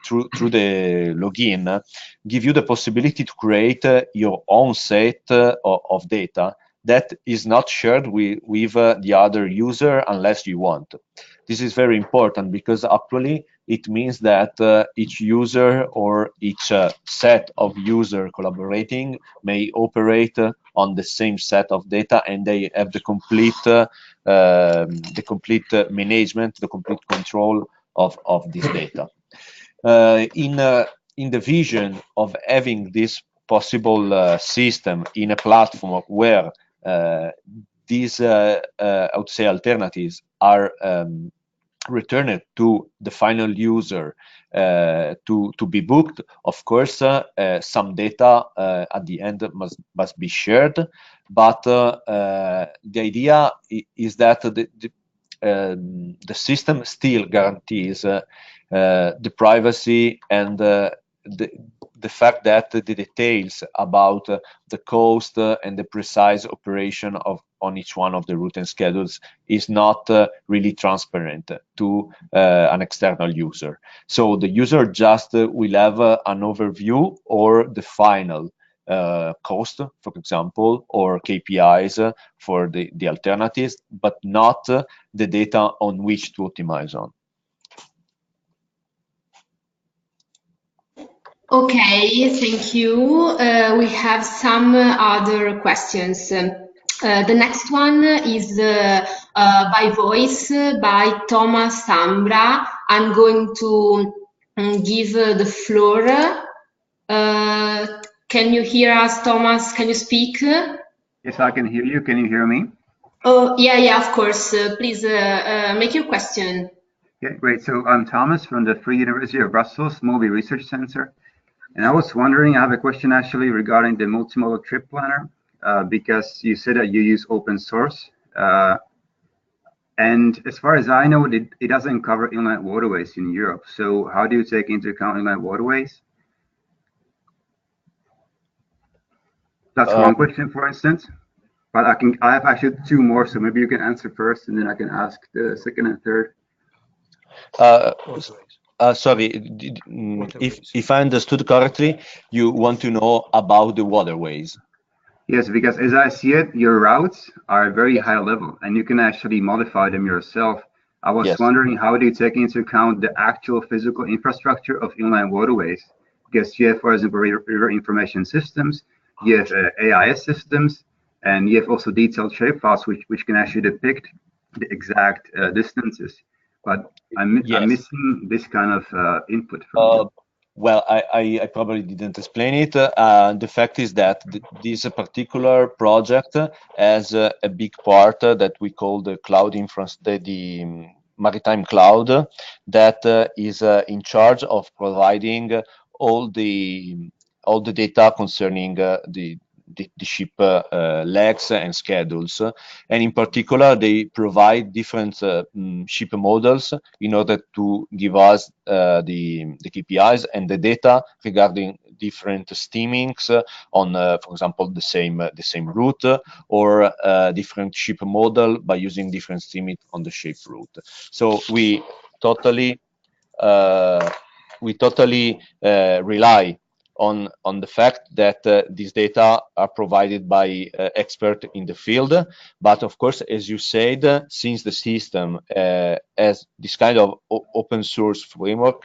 through the login give you the possibility to create your own set of data that is not shared with the other user unless you want. This is very important because actually it means that each user or each set of user collaborating may operate on the same set of data, and they have the complete management, the complete control of this data. In the vision of having this possible system in a platform where these I would say alternatives are returned to the final user to be booked. Of course, some data at the end must be shared, but the idea is that the system still guarantees the privacy and the fact that the details about the cost and the precise operation on each one of the route and schedules is not really transparent to an external user. So the user just will have an overview or the final cost, for example, or KPIs for the alternatives, but not the data on which to optimize on. Okay, thank you. We have some other questions. The next one is by voice by Thomas Sambra. I'm going to give the floor. Can you hear us, Thomas? Can you speak? Yes, I can hear you. Can you hear me? Oh, yeah, of course. Please make your question. Okay, great. So I'm Thomas from the Free University of Brussels Mobi Research Center. And I was wondering, I have a question actually regarding the multimodal trip planner, because you said that you use open source. And as far as I know, it doesn't cover inland waterways in Europe. So how do you take into account inland waterways? That's one question, for instance. But I have actually two more, so maybe you can answer first, and then I can ask the second and third. Sorry, if I understood correctly, you want to know about the waterways. Yes, because as I see it, your routes are very high level, and you can actually modify them yourself. I was wondering, how do you take into account the actual physical infrastructure of inland waterways? Because you have, for example, river information systems, you have AIS systems, and you have also detailed shapefiles which can actually depict the exact distances. But I'm missing this kind of input from you. Well, I probably didn't explain it. The fact is that this particular project has a big part that we call the cloud infrastructure, the maritime cloud, that is in charge of providing all the data concerning the ship legs and schedules, and in particular they provide different ship models in order to give us the KPIs and the data regarding different steamings on, for example, the same route, or different ship model by using different steaming on the shape route. So we totally rely on the fact that these data are provided by experts in the field. But of course, as you said, since the system has this kind of open source framework,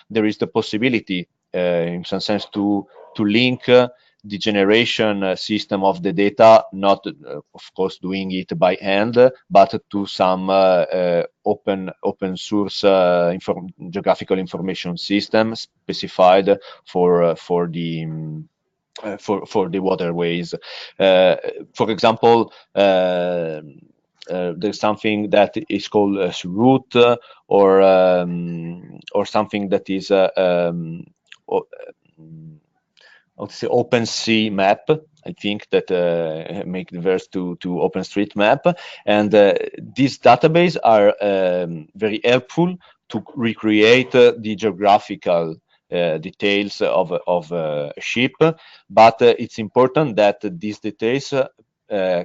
there is the possibility, in some sense, to link the generation system of the data, not of course doing it by hand, but to some open source geographical information system specified for the waterways. For example, there's something that is called route, or something that is I would say OpenSeaMap, I think, that make the verse to OpenStreetMap, and these databases are very helpful to recreate the geographical details of a ship. But it's important that these details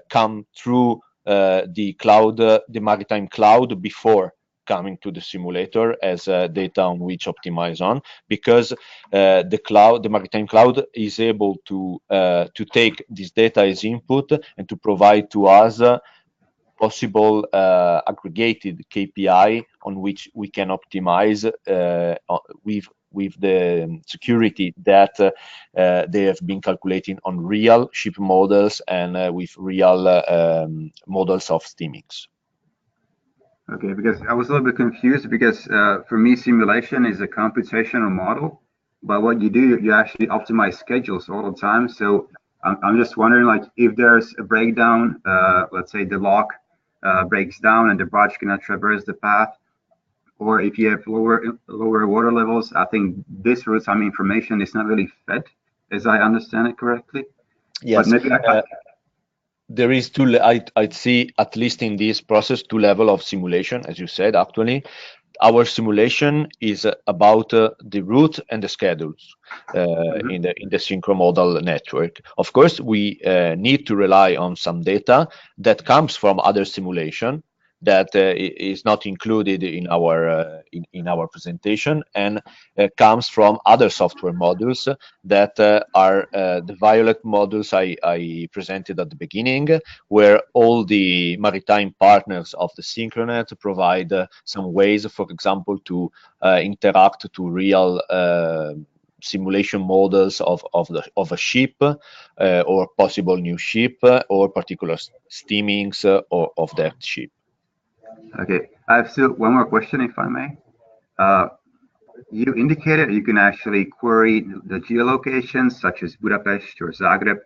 come through the cloud, the maritime cloud, before coming to the simulator as data on which optimize on, because the maritime cloud is able to take this data as input and to provide to us possible aggregated KPI on which we can optimize with the security that they have been calculating on real ship models and with real models of steamings. Okay, because I was a little bit confused because for me, simulation is a computational model, but what you do, you actually optimize schedules all the time. So I'm just wondering, like, if there's a breakdown, let's say the lock breaks down and the barge cannot traverse the path, or if you have lower water levels, I think this real-time information is not really fed, as I understand it correctly. Yes. But maybe there is I'd see, at least in this process, two levels of simulation, as you said. Actually, our simulation is about the route and the schedules in the synchro model network. Of course, we need to rely on some data that comes from other simulation that is not included in our presentation, and comes from other software modules that are the violet modules I presented at the beginning, where all the maritime partners of the Synchro-Net provide some ways, for example, to interact to real simulation models of a ship or possible new ship or particular steamings of that ship. Okay, I have still one more question, if I may. You indicated you can actually query the geolocations such as Budapest or Zagreb.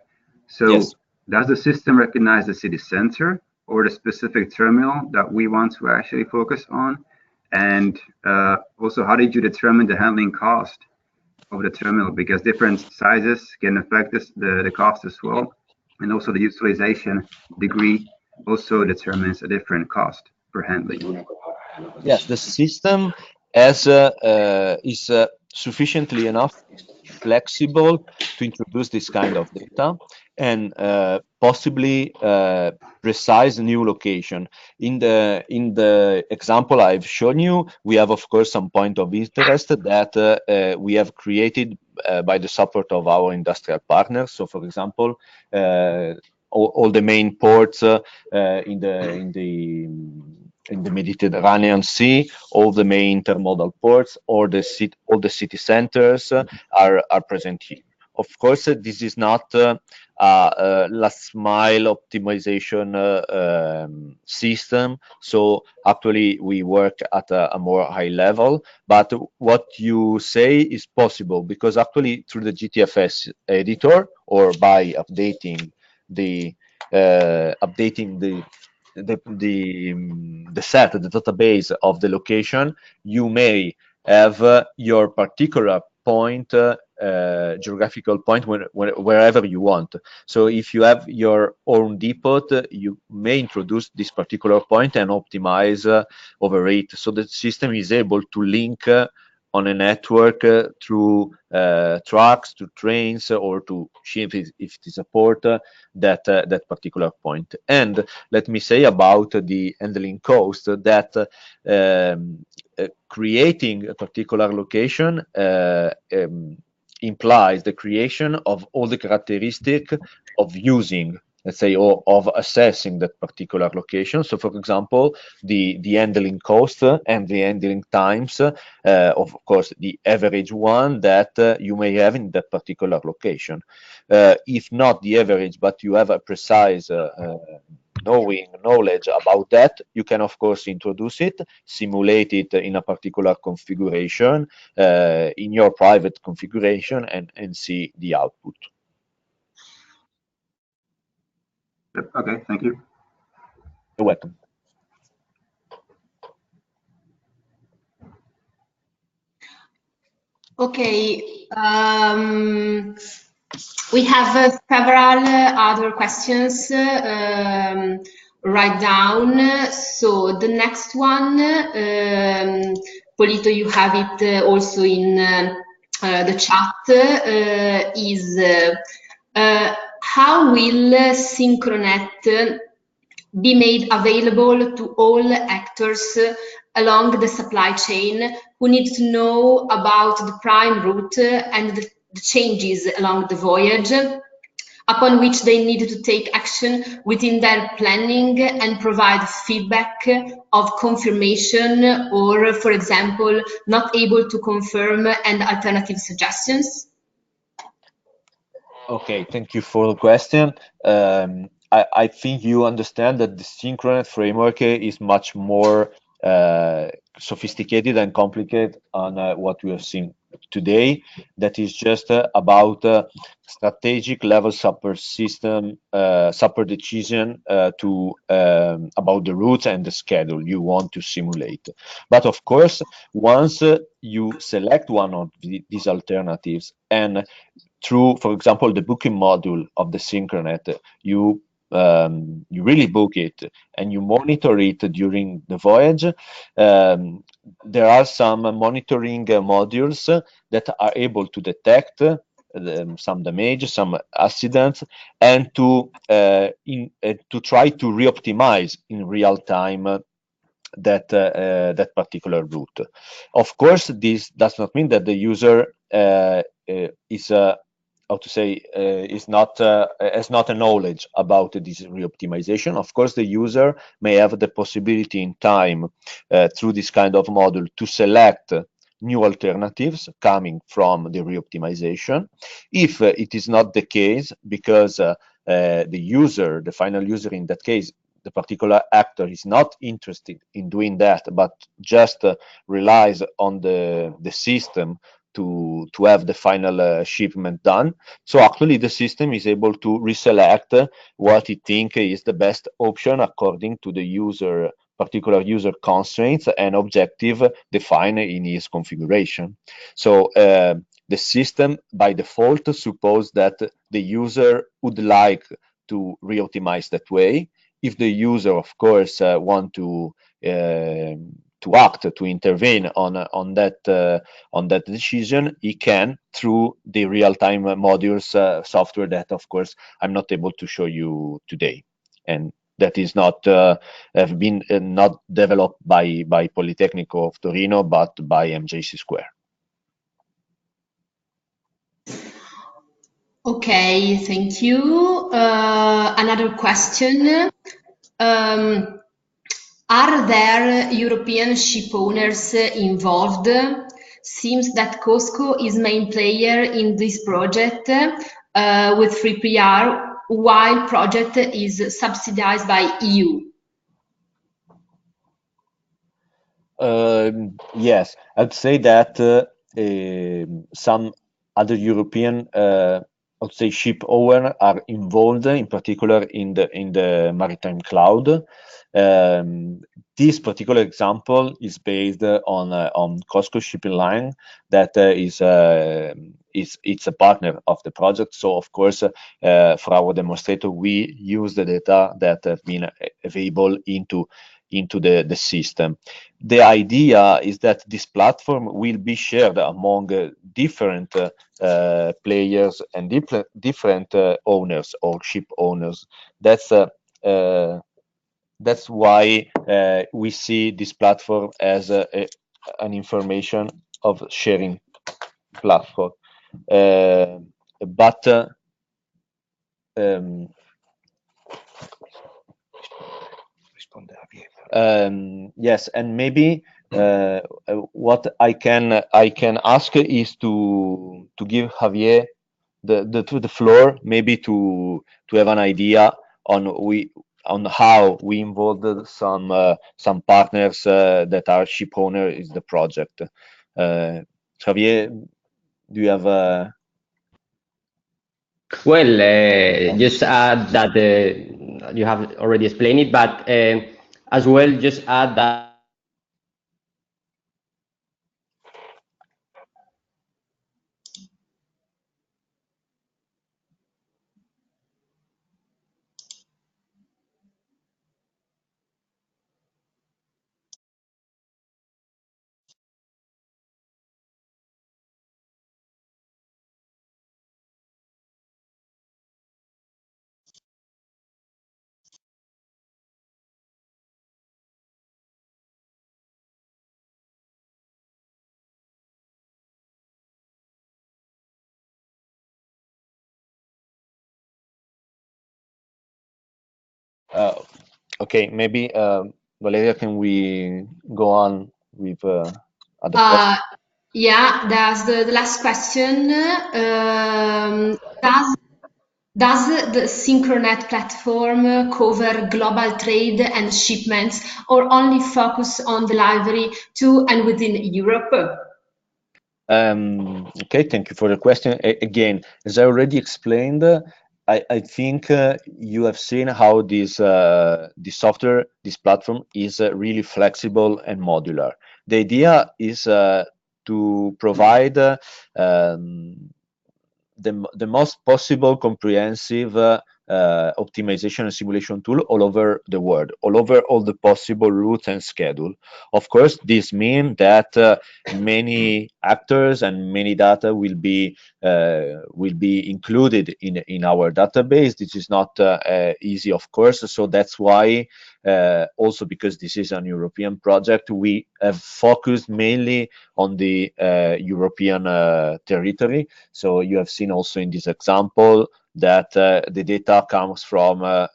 So yes. Does the system recognize the city center or the specific terminal that we want to actually focus on? And also, how did you determine the handling cost of the terminal? Because different sizes can affect the cost as well. And also the utilization degree also determines a different cost per handling. Yes, the system is sufficiently enough flexible to introduce this kind of data and possibly precise new location. In the example I've shown you, we have of course some point of interest that we have created by the support of our industrial partners. So, for example, all the main ports in the Mediterranean Sea, all the main intermodal ports, or all the city centers are present here. Of course, this is not a last mile optimization system. So actually, we work at a more high level. But what you say is possible, because actually through the GTFS editor, or by updating the set, the database of the location, you may have your particular point, geographical point, wherever you want. So if you have your own depot, you may introduce this particular point and optimize over it. So the system is able to link on a network through trucks, to trains, or to ships if it is a port, that particular point. And let me say about the handling cost that creating a particular location implies the creation of all the characteristics of using, let's say, or of assessing that particular location. So, for example, the handling cost and the handling times, of course, the average one that you may have in that particular location. If not the average, but you have a precise knowledge about that, you can of course introduce it, simulate it in a particular configuration, in your private configuration, and see the output. Okay, thank you. You're welcome. Okay, we have several other questions right down. So the next one, Polito, you have it also in the chat, is how will Synchro-Net be made available to all actors along the supply chain who need to know about the prime route and the changes along the voyage, upon which they need to take action within their planning and provide feedback of confirmation or, for example, not able to confirm and alternative suggestions? Okay, thank you for the question. I think you understand that the Synchro-Net framework is much more sophisticated and complicated on what we have seen today. That is just about strategic level support system, support decision to about the routes and the schedule you want to simulate. But of course, once you select one of these alternatives and through, for example, the booking module of the Synchro-Net, you really book it and you monitor it during the voyage. There are some monitoring modules that are able to detect some damage, some accidents, and to try to reoptimize in real time that particular route. Of course, this does not mean that the user is how to say is not has not a knowledge about this reoptimization. Of course, the user may have the possibility in time through this kind of model to select new alternatives coming from the reoptimization. If it is not the case, because the user, the final user in that case, the particular actor is not interested in doing that, but just relies on the system to have the final shipment done. So actually the system is able to reselect what it thinks is the best option according to the user particular user constraints and objective defined in his configuration. So the system by default suppose that the user would like to reoptimize that way. If the user, of course, want to act, to intervene on that decision, he can through the real-time modules software that, of course, I'm not able to show you today, and that is not have been not developed by Politecnico of Torino, but by MJC Square. Okay, thank you. Another question. Are there European ship owners involved? Seems that COSCO is main player in this project with 3PR, while project is subsidized by EU. Yes, I'd say that some other European, I would say, ship owners are involved, in particular in the maritime cloud. This particular example is based on COSCO Shipping Line, that it's a partner of the project. So of course, for our demonstrator, we use the data that have been available into the system. The idea is that this platform will be shared among different players and different owners or ship owners. That's why we see this platform as an information of sharing platform. Yes, and maybe what I can ask is to give Javier the floor, maybe to have an idea on how we involved some partners that are ship owner is the project. Javier, do you have a Well, just add that you have already explained it, but as well, just add that Okay, maybe Valeria, can we go on with other questions? Yeah, that's the last question. Does the Synchro-Net platform cover global trade and shipments, or only focus on delivery to and within Europe? Okay, thank you for the question. Again, as I already explained, I think you have seen how this software, this platform is really flexible and modular. The idea is to provide the most possible comprehensive optimization and simulation tool all over the world, all over all the possible routes and schedule. Of course, this means that many actors and many data will be included in our database. This is not easy, of course. So that's why also because this is an European project, we have focused mainly on the European territory. So you have seen also in this example that the data comes from a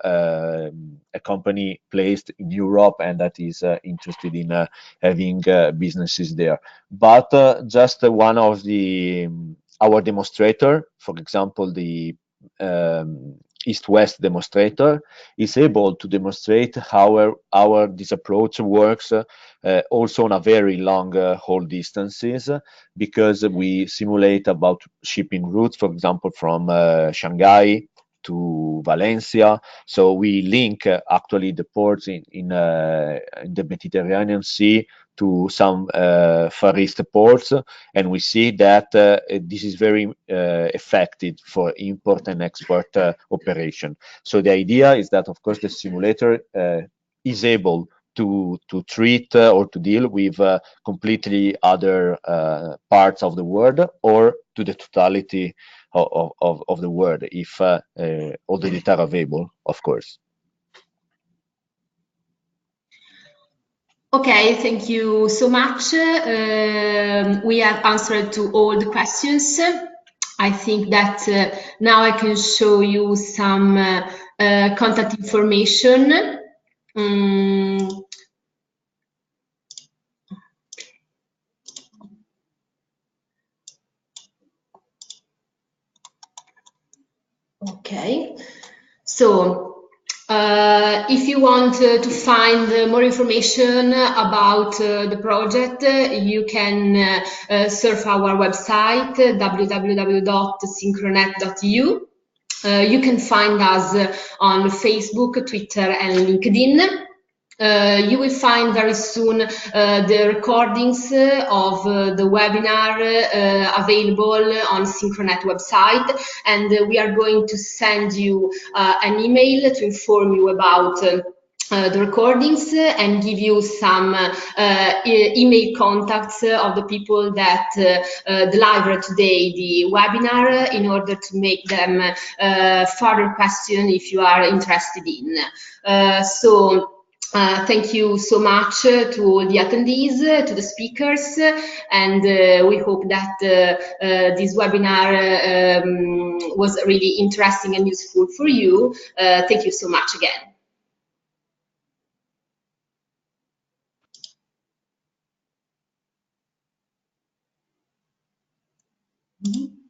company placed in Europe and that is interested in having businesses there. But just one of our demonstrator, for example, the East-West demonstrator, is able to demonstrate how this approach works also on a very long haul distances, because we simulate about shipping routes, for example, from Shanghai to Valencia. So we link actually the ports in the Mediterranean Sea to some Far East ports, and we see that this is very effective for import and export operation. So the idea is that, of course, the simulator is able to treat or to deal with completely other parts of the world, or to the totality of the world, if all the data are available, of course. Okay, thank you so much. We have answered to all the questions. I think that now I can show you some contact information. Okay, so if you want to find more information about the project, you can surf our website www.synchronet.eu. You can find us on Facebook, Twitter, and LinkedIn. You will find very soon the recordings of the webinar available on Synchro-Net website, and we are going to send you an email to inform you about the recordings and give you some email contacts of the people that delivered today the webinar, in order to make them further question if you are interested in. Thank you so much to all the attendees, to the speakers, and we hope that this webinar was really interesting and useful for you. Thank you so much again. Mm-hmm.